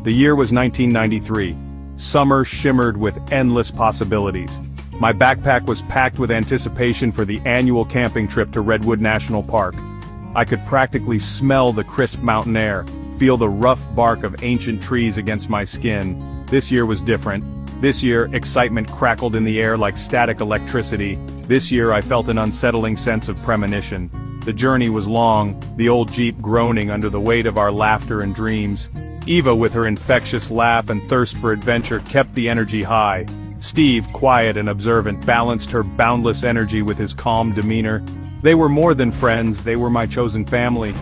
The year was 1993. Summer shimmered with endless possibilities. My backpack was packed with anticipation for the annual camping trip to Redwood National Park. I could practically smell the crisp mountain air, feel the rough bark of ancient trees against my skin. This year was different. This year, excitement crackled in the air like static electricity. This year I felt an unsettling sense of premonition. The journey was long, the old Jeep groaning under the weight of our laughter and dreams. Eva, with her infectious laugh and thirst for adventure, kept the energy high. Steve, quiet and observant, balanced her boundless energy with his calm demeanor. They were more than friends, they were my chosen family.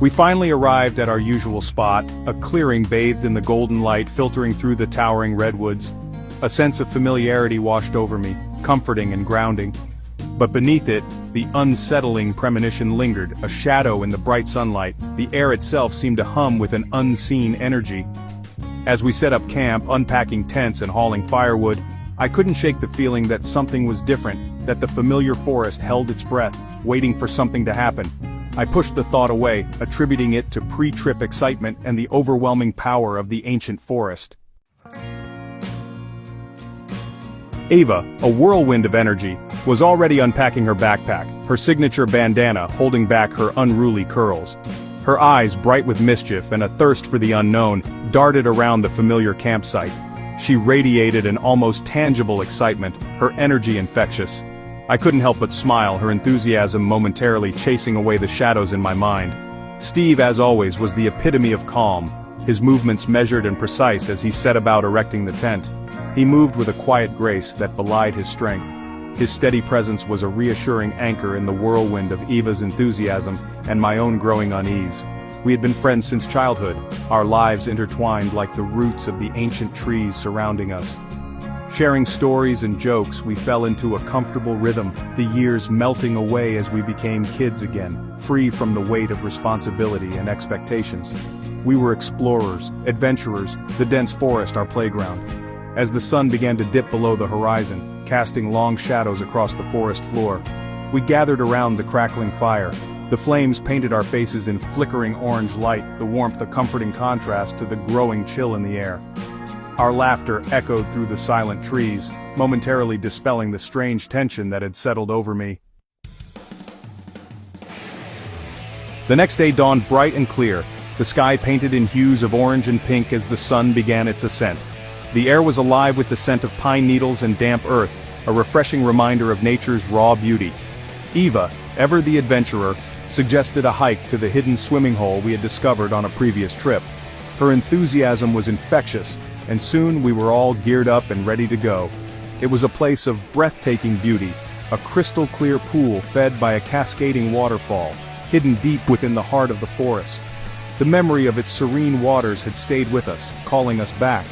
We finally arrived at our usual spot, a clearing bathed in the golden light filtering through the towering redwoods. A sense of familiarity washed over me, comforting and grounding. But beneath it, the unsettling premonition lingered, a shadow in the bright sunlight. The air itself seemed to hum with an unseen energy. As we set up camp, unpacking tents and hauling firewood, I couldn't shake the feeling that something was different, that the familiar forest held its breath, waiting for something to happen. I pushed the thought away, attributing it to pre-trip excitement and the overwhelming power of the ancient forest. Ava, a whirlwind of energy, was already unpacking her backpack, her signature bandana holding back her unruly curls. Her eyes, bright with mischief and a thirst for the unknown, darted around the familiar campsite. She radiated an almost tangible excitement, her energy infectious. I couldn't help but smile, her enthusiasm momentarily chasing away the shadows in my mind. Steve, as always, was the epitome of calm, his movements measured and precise as he set about erecting the tent. He moved with a quiet grace that belied his strength. His steady presence was a reassuring anchor in the whirlwind of Eva's enthusiasm and my own growing unease. We had been friends since childhood, our lives intertwined like the roots of the ancient trees surrounding us. Sharing stories and jokes, we fell into a comfortable rhythm, the years melting away as we became kids again, free from the weight of responsibility and expectations. We were explorers, adventurers, the dense forest our playground. As the sun began to dip below the horizon, casting long shadows across the forest floor, we gathered around the crackling fire. The flames painted our faces in flickering orange light, the warmth a comforting contrast to the growing chill in the air. Our laughter echoed through the silent trees, momentarily dispelling the strange tension that had settled over me. The next day dawned bright and clear, the sky painted in hues of orange and pink as the sun began its ascent. The air was alive with the scent of pine needles and damp earth, a refreshing reminder of nature's raw beauty. Eva, ever the adventurer, suggested a hike to the hidden swimming hole we had discovered on a previous trip. Her enthusiasm was infectious, and soon we were all geared up and ready to go. It was a place of breathtaking beauty, a crystal-clear pool fed by a cascading waterfall, hidden deep within the heart of the forest. The memory of its serene waters had stayed with us, calling us back.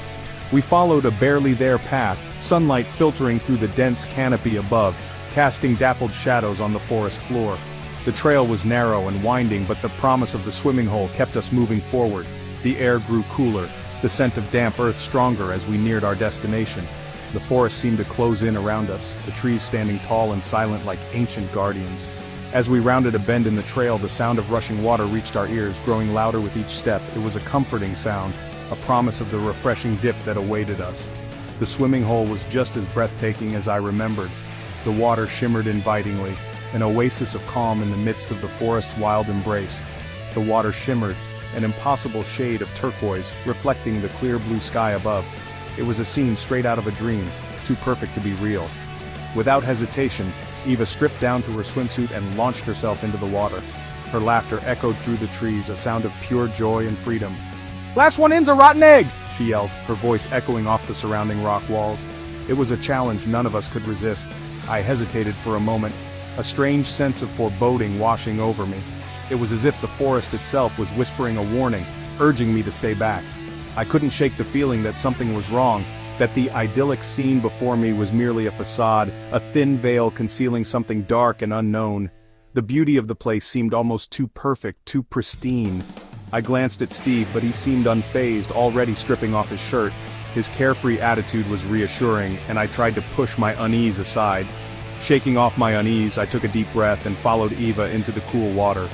We followed a barely there path, sunlight filtering through the dense canopy above, casting dappled shadows on the forest floor. The trail was narrow and winding, but the promise of the swimming hole kept us moving forward. The air grew cooler, the scent of damp earth stronger as we neared our destination. The forest seemed to close in around us, the trees standing tall and silent like ancient guardians. As we rounded a bend in the trail, the sound of rushing water reached our ears, growing louder with each step. It was a comforting sound, a promise of the refreshing dip that awaited us. The swimming hole was just as breathtaking as I remembered. The water shimmered invitingly, an oasis of calm in the midst of the forest's wild embrace. The water shimmered, an impossible shade of turquoise, reflecting the clear blue sky above. It was a scene straight out of a dream, too perfect to be real. Without hesitation, Eva stripped down to her swimsuit and launched herself into the water. Her laughter echoed through the trees, a sound of pure joy and freedom. "Last one in's a rotten egg!" she yelled, her voice echoing off the surrounding rock walls. It was a challenge none of us could resist. I hesitated for a moment, a strange sense of foreboding washing over me. It was as if the forest itself was whispering a warning, urging me to stay back. I couldn't shake the feeling that something was wrong, that the idyllic scene before me was merely a facade, a thin veil concealing something dark and unknown. The beauty of the place seemed almost too perfect, too pristine. I glanced at Steve, but he seemed unfazed, already stripping off his shirt. His carefree attitude was reassuring, and I tried to push my unease aside. Shaking off my unease, I took a deep breath and followed Eva into the cool water.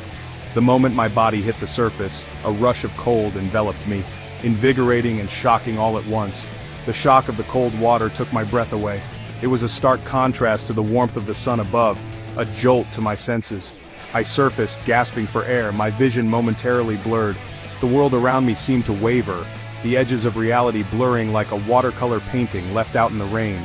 The moment my body hit the surface, a rush of cold enveloped me. invigorating and shocking all at once. The shock of the cold water took my breath away. It was a stark contrast to the warmth of the sun above, a jolt to my senses. I surfaced, gasping for air, my vision momentarily blurred. The world around me seemed to waver, the edges of reality blurring like a watercolor painting left out in the rain.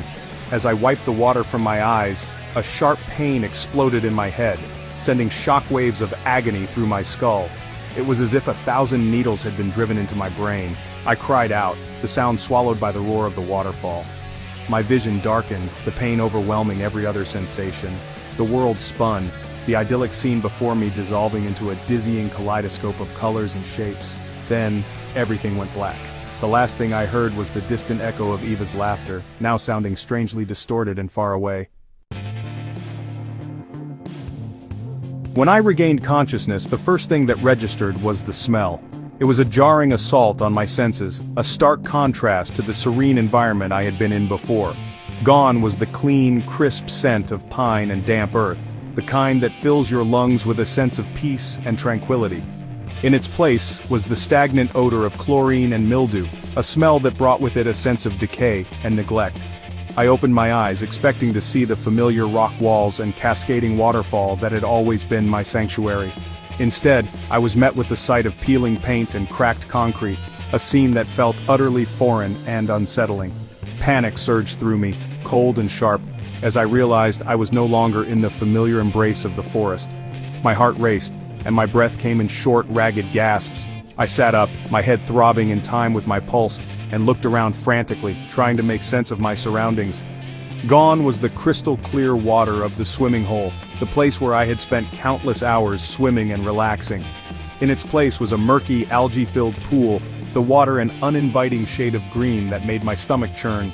As I wiped the water from my eyes, a sharp pain exploded in my head, sending shockwaves of agony through my skull. It was as if 1,000 needles had been driven into my brain. I cried out, the sound swallowed by the roar of the waterfall. My vision darkened, the pain overwhelming every other sensation. The world spun, the idyllic scene before me dissolving into a dizzying kaleidoscope of colors and shapes. Then, everything went black. The last thing I heard was the distant echo of Eva's laughter, now sounding strangely distorted and far away. When I regained consciousness, the first thing that registered was the smell. It was a jarring assault on my senses, a stark contrast to the serene environment I had been in before. Gone was the clean, crisp scent of pine and damp earth, the kind that fills your lungs with a sense of peace and tranquility. In its place was the stagnant odor of chlorine and mildew, a smell that brought with it a sense of decay and neglect. I opened my eyes, expecting to see the familiar rock walls and cascading waterfall that had always been my sanctuary. Instead, I was met with the sight of peeling paint and cracked concrete, a scene that felt utterly foreign and unsettling. Panic surged through me, cold and sharp, as I realized I was no longer in the familiar embrace of the forest. My heart raced, and my breath came in short, ragged gasps. I sat up, my head throbbing in time with my pulse, and looked around frantically, trying to make sense of my surroundings. Gone was the crystal-clear water of the swimming hole, the place where I had spent countless hours swimming and relaxing. In its place was a murky, algae-filled pool, the water an uninviting shade of green that made my stomach churn.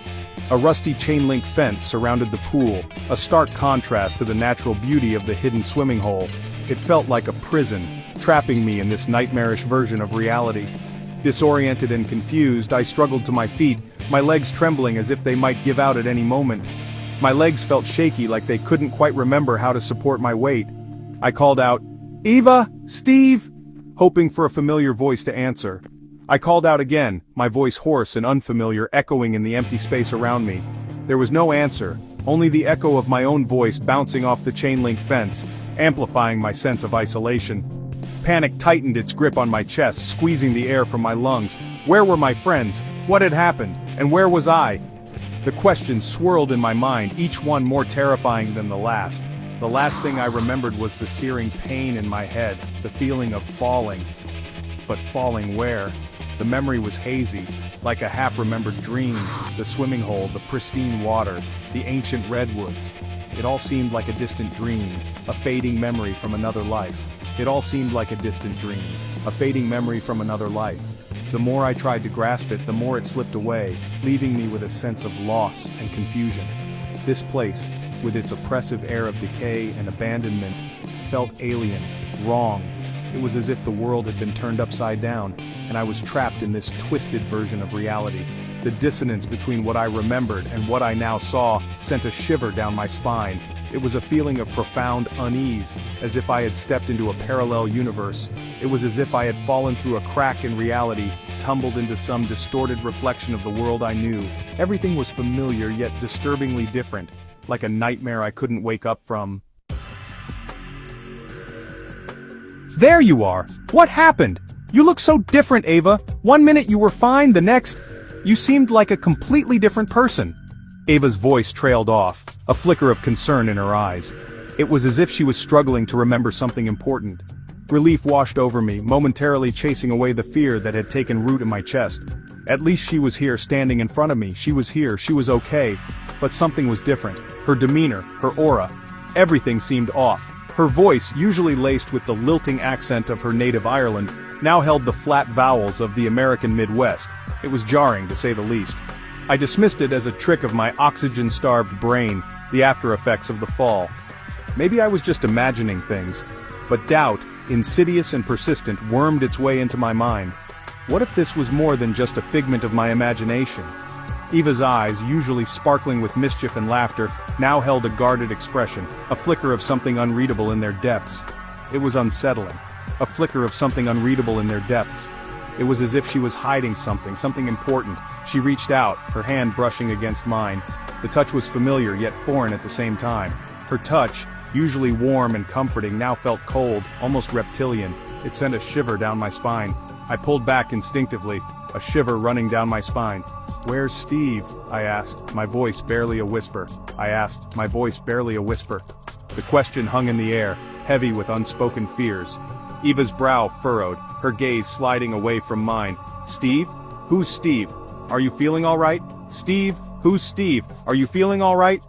A rusty chain-link fence surrounded the pool, a stark contrast to the natural beauty of the hidden swimming hole. It felt like a prison, trapping me in this nightmarish version of reality. Disoriented and confused, I struggled to my feet, my legs trembling as if they might give out at any moment. My legs felt shaky, like they couldn't quite remember how to support my weight. I called out, "Eva! Steve!" hoping for a familiar voice to answer. I called out again, my voice hoarse and unfamiliar, echoing in the empty space around me. There was no answer, only the echo of my own voice bouncing off the chain-link fence, amplifying my sense of isolation. Panic tightened its grip on my chest, squeezing the air from my lungs. Where were my friends? What had happened? And where was I? The questions swirled in my mind, each one more terrifying than the last. The last thing I remembered was the searing pain in my head, the feeling of falling. But falling where? The memory was hazy, like a half-remembered dream. The swimming hole, the pristine water, the ancient redwoods. It all seemed like a distant dream, a fading memory from another life. It all seemed like a distant dream, a fading memory from another life. The more I tried to grasp it, the more it slipped away, leaving me with a sense of loss and confusion. This place, with its oppressive air of decay and abandonment, felt alien, wrong. It was as if the world had been turned upside down, and I was trapped in this twisted version of reality. The dissonance between what I remembered and what I now saw sent a shiver down my spine. It was a feeling of profound unease, as if I had stepped into a parallel universe. It was as if I had fallen through a crack in reality, tumbled into some distorted reflection of the world I knew. Everything was familiar yet disturbingly different, like a nightmare I couldn't wake up from. There you are! What happened? You look so different, Ava. One minute you were fine, the next, you seemed like a completely different person. Ava's voice trailed off, a flicker of concern in her eyes. It was as if she was struggling to remember something important. Relief washed over me, momentarily chasing away the fear that had taken root in my chest. At least she was here, standing in front of me. She was here, she was okay. But something was different. Her demeanor, her aura. Everything seemed off. Her voice, usually laced with the lilting accent of her native Ireland, now held the flat vowels of the American Midwest. It was jarring, to say the least. I dismissed it as a trick of my oxygen-starved brain, the after-effects of the fall. Maybe I was just imagining things. But doubt, insidious and persistent, wormed its way into my mind. What if this was more than just a figment of my imagination? Eva's eyes, usually sparkling with mischief and laughter, now held a guarded expression, a flicker of something unreadable in their depths. It was unsettling. A flicker of something unreadable in their depths. It was as if she was hiding something important. She reached out, her hand brushing against mine. The touch was familiar yet foreign at the same time. Her touch, usually warm and comforting, now felt cold, almost reptilian. It sent a shiver down my spine. I pulled back instinctively, a shiver running down my spine. "Where's Steve?" I asked, my voice barely a whisper. The question hung in the air, heavy with unspoken fears. Eva's brow furrowed, her gaze sliding away from mine. "Steve? Who's Steve? Are you feeling all right? Steve? Who's Steve? Are you feeling all right?"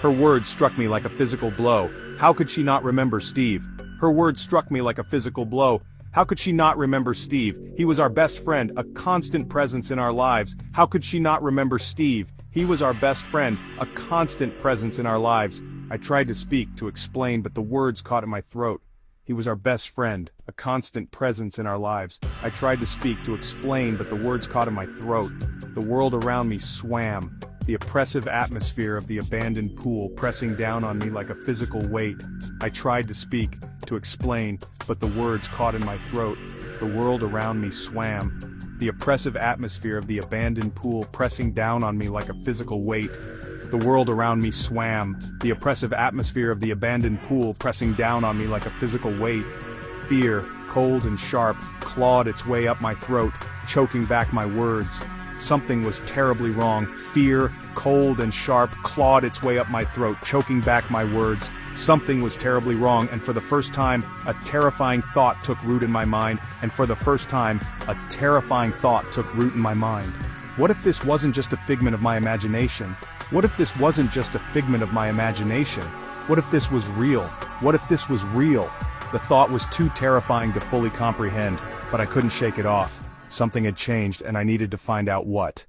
Her words struck me like a physical blow. How could she not remember Steve? Her words struck me like a physical blow. How could she not remember Steve? He was our best friend, a constant presence in our lives. How could she not remember Steve? He was our best friend, a constant presence in our lives. I tried to speak, to explain, but the words caught in my throat. He was our best friend, a constant presence in our lives. I tried to speak, to explain, but the words caught in my throat. The world around me swam, the oppressive atmosphere of the abandoned pool pressing down on me like a physical weight. I tried to speak, to explain, but the words caught in my throat. The world around me swam, the oppressive atmosphere of the abandoned pool pressing down on me like a physical weight. The world around me swam, the oppressive atmosphere of the abandoned pool pressing down on me like a physical weight. Fear, cold and sharp, clawed its way up my throat, choking back my words. Something was terribly wrong. Fear, cold and sharp, clawed its way up my throat, choking back my words. Something was terribly wrong, and for the first time, a terrifying thought took root in my mind, What if this wasn't just a figment of my imagination? What if this wasn't just a figment of my imagination? What if this was real? What if this was real? The thought was too terrifying to fully comprehend, but I couldn't shake it off. Something had changed, and I needed to find out what.